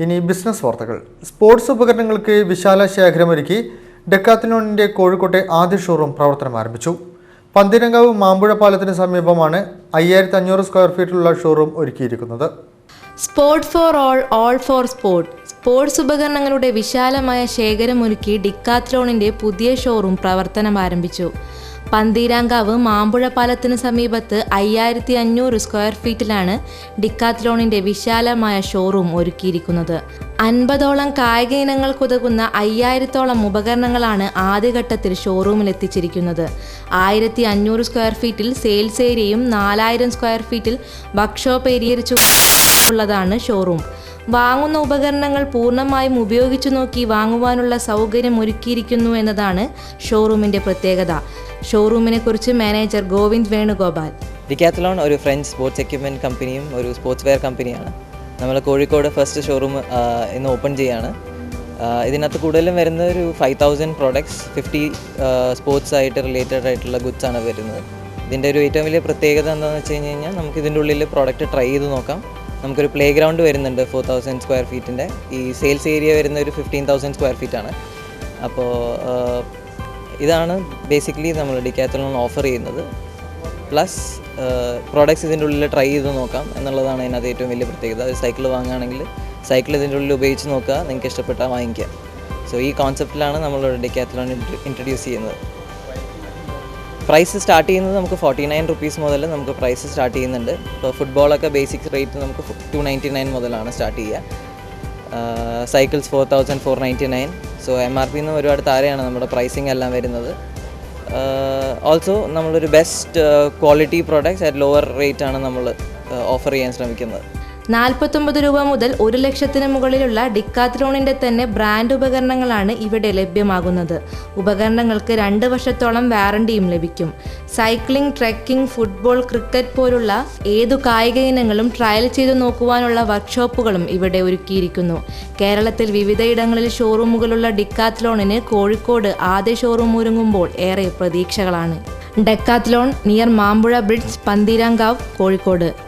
ഇനി ബിസിനസ് വാർത്തകൾ. സ്പോർട്സ് ഉപകരണങ്ങൾക്ക് വിശാല ശേഖരമൊരുക്കി ഡെക്കാത്ലോണിന്റെ കോഴിക്കോട്ടെ ആദ്യ ഷോറൂം പ്രവർത്തനം ആരംഭിച്ചു. പന്തീരങ്കാവ് മാമ്പുഴ പാലത്തിന് സമീപമാണ് 5500 സ്ക്വയർ ഫീറ്റിലുള്ള ഷോറൂം ഒരുക്കിയിരിക്കുന്നത്. Sport for all for sport. Sports ഉപകരണങ്ങളുടെ വിശാലമായ ശേഖരമൊരുക്കി ഡിക്കാത്ലോണിന്റെ പുതിയ ഷോറൂം പ്രവർത്തനം ആരംഭിച്ചു. പന്തീരാങ്കാവ് മാമ്പുഴ പാലത്തിന് സമീപത്ത് 5500 സ്ക്വയർ ഫീറ്റിലാണ് ഡിക്കാത്ലോണിന്റെ വിശാലമായ ഷോറൂം ഒരുക്കിയിരിക്കുന്നത്. 50ഓളം കായിക ഇനങ്ങൾക്കുതകുന്ന 5000ഓളം ഉപകരണങ്ങളാണ് ആദ്യഘട്ടത്തിൽ ഷോറൂമിൽ എത്തിച്ചിരിക്കുന്നത്. 1500 സ്ക്വയർ ഫീറ്റിൽ സെയിൽസ് ഏരിയയും 4000 സ്ക്വയർ ഫീറ്റിൽ വർക്ക്ഷോപ്പ് ഏരിയയുള്ളതാണ് ഷോറൂം. വാങ്ങുന്ന ഉപകരണങ്ങൾ പൂർണ്ണമായും ഉപയോഗിച്ചു നോക്കി വാങ്ങുവാനുള്ള സൗകര്യം ഒരുക്കിയിരിക്കുന്നു എന്നതാണ് ഷോറൂമിന്റെ പ്രത്യേകത. ഷോറൂമിനെ കുറിച്ച് മാനേജർ ഗോവിന്ദ് വേണുഗോപാൽ. ഡിക്കാത്ലോൺ ഒരു ഫ്രഞ്ച് സ്പോർട്സ് എക്യുപ്മെൻറ്റ് കമ്പനിയും ഒരു സ്പോർട്സ് വെയർ കമ്പനിയാണ്. നമ്മൾ കോഴിക്കോട് ഫസ്റ്റ് ഷോറൂം ഇന്ന് ഓപ്പൺ ചെയ്യാണ്. ഇതിനകത്ത് കൂടുതലും വരുന്നത് ഒരു 5000 പ്രോഡക്ട്സ്, 50 സ്പോർട്സ് ആയിട്ട് റിലേറ്റഡ് ആയിട്ടുള്ള ഗുഡ്സ് ആണ് വരുന്നത്. ഇതിൻ്റെ ഒരു ഏറ്റവും വലിയ പ്രത്യേകത എന്താണെന്ന് വെച്ച് കഴിഞ്ഞ് കഴിഞ്ഞാൽ നമുക്ക് ഇതിൻ്റെ ഉള്ളിൽ പ്രോഡക്റ്റ് ട്രൈ ചെയ്ത് നോക്കാം. നമുക്കൊരു പ്ലേ ഗ്രൗണ്ട് വരുന്നുണ്ട് 4000 സ്ക്വയർ ഫീറ്റിൻ്റെ. ഈ സെയിൽസ് ഏരിയ വരുന്ന ഒരു 15000 സ്ക്വയർ ഫീറ്റാണ്. അപ്പോൾ ഇതാണ് ബേസിക്കലി നമ്മൾ ഡിക്കാത്ലോൺ ഓഫർ ചെയ്യുന്നത്. പ്ലസ് പ്രോഡക്ട്സ് ഇതിൻ്റെ ഉള്ളിൽ ട്രൈ ചെയ്ത് നോക്കാം എന്നുള്ളതാണ് അതിനകത്ത് ഏറ്റവും വലിയ പ്രത്യേകത. ഒരു സൈക്കിൾ വാങ്ങുകയാണെങ്കിൽ സൈക്കിൾ ഇതിൻ്റെ ഉള്ളിൽ ഉപയോഗിച്ച് നോക്കുക, നിങ്ങൾക്ക് ഇഷ്ടപ്പെട്ടാൽ വാങ്ങിക്കുക. സോ ഈ കോൺസെപ്റ്റിലാണ് നമ്മൾ ഡിക്കാത്ലോൺ ഇൻട്രൊഡ്യൂസ് ചെയ്യുന്നത്. പ്രൈസ് സ്റ്റാർട്ട് ചെയ്യുന്നത് നമുക്ക് 49 റുപ്പീസ് മുതൽ നമുക്ക് പ്രൈസ് സ്റ്റാർട്ട് ചെയ്യുന്നുണ്ട്. ഇപ്പോൾ ഫുട്ബോളൊക്കെ ബേസിക് റേറ്റ് നമുക്ക് 299 മുതലാണ് സ്റ്റാർട്ട് ചെയ്യുക. സൈക്കിൾസ് 4499. സോ MRP നിന്ന് ഒരുപാട് താഴെയാണ് നമ്മുടെ പ്രൈസിങ് എല്ലാം വരുന്നത്. ഓൾസോ നമ്മളൊരു best quality products at lower rate ആണ് നമ്മൾ ഓഫർ ചെയ്യാൻ ശ്രമിക്കുന്നത്. 49 രൂപ മുതൽ 1 ലക്ഷത്തിന് മുകളിലുള്ള ഡിക്കാത്ലോണിന്റെ തന്നെ ബ്രാൻഡ് ഉപകരണങ്ങളാണ് ഇവിടെ ലഭ്യമാകുന്നത്. ഉപകരണങ്ങൾക്ക് 2 വർഷത്തോളം വാറണ്ടിയും ലഭിക്കും. സൈക്ലിംഗ്, ട്രെക്കിംഗ്, ഫുട്ബോൾ, ക്രിക്കറ്റ് പോലുള്ള ഏതു കായിക ഇനങ്ങളും ട്രയൽ ചെയ്തു നോക്കുവാനുള്ള വർക്ക്ഷോപ്പുകളും ഇവിടെ ഒരുക്കിയിരിക്കുന്നു. കേരളത്തിൽ വിവിധയിടങ്ങളിൽ ഷോറൂമുകളുള്ള ഡിക്കാത്ലോണിന് കോഴിക്കോട് ആദ്യ ഷോറൂം ഒരുങ്ങുമ്പോൾ ഏറെ പ്രതീക്ഷകളാണ്. Decathlon near Mambuzha bridge, Pantheerankavu, Kozhikode.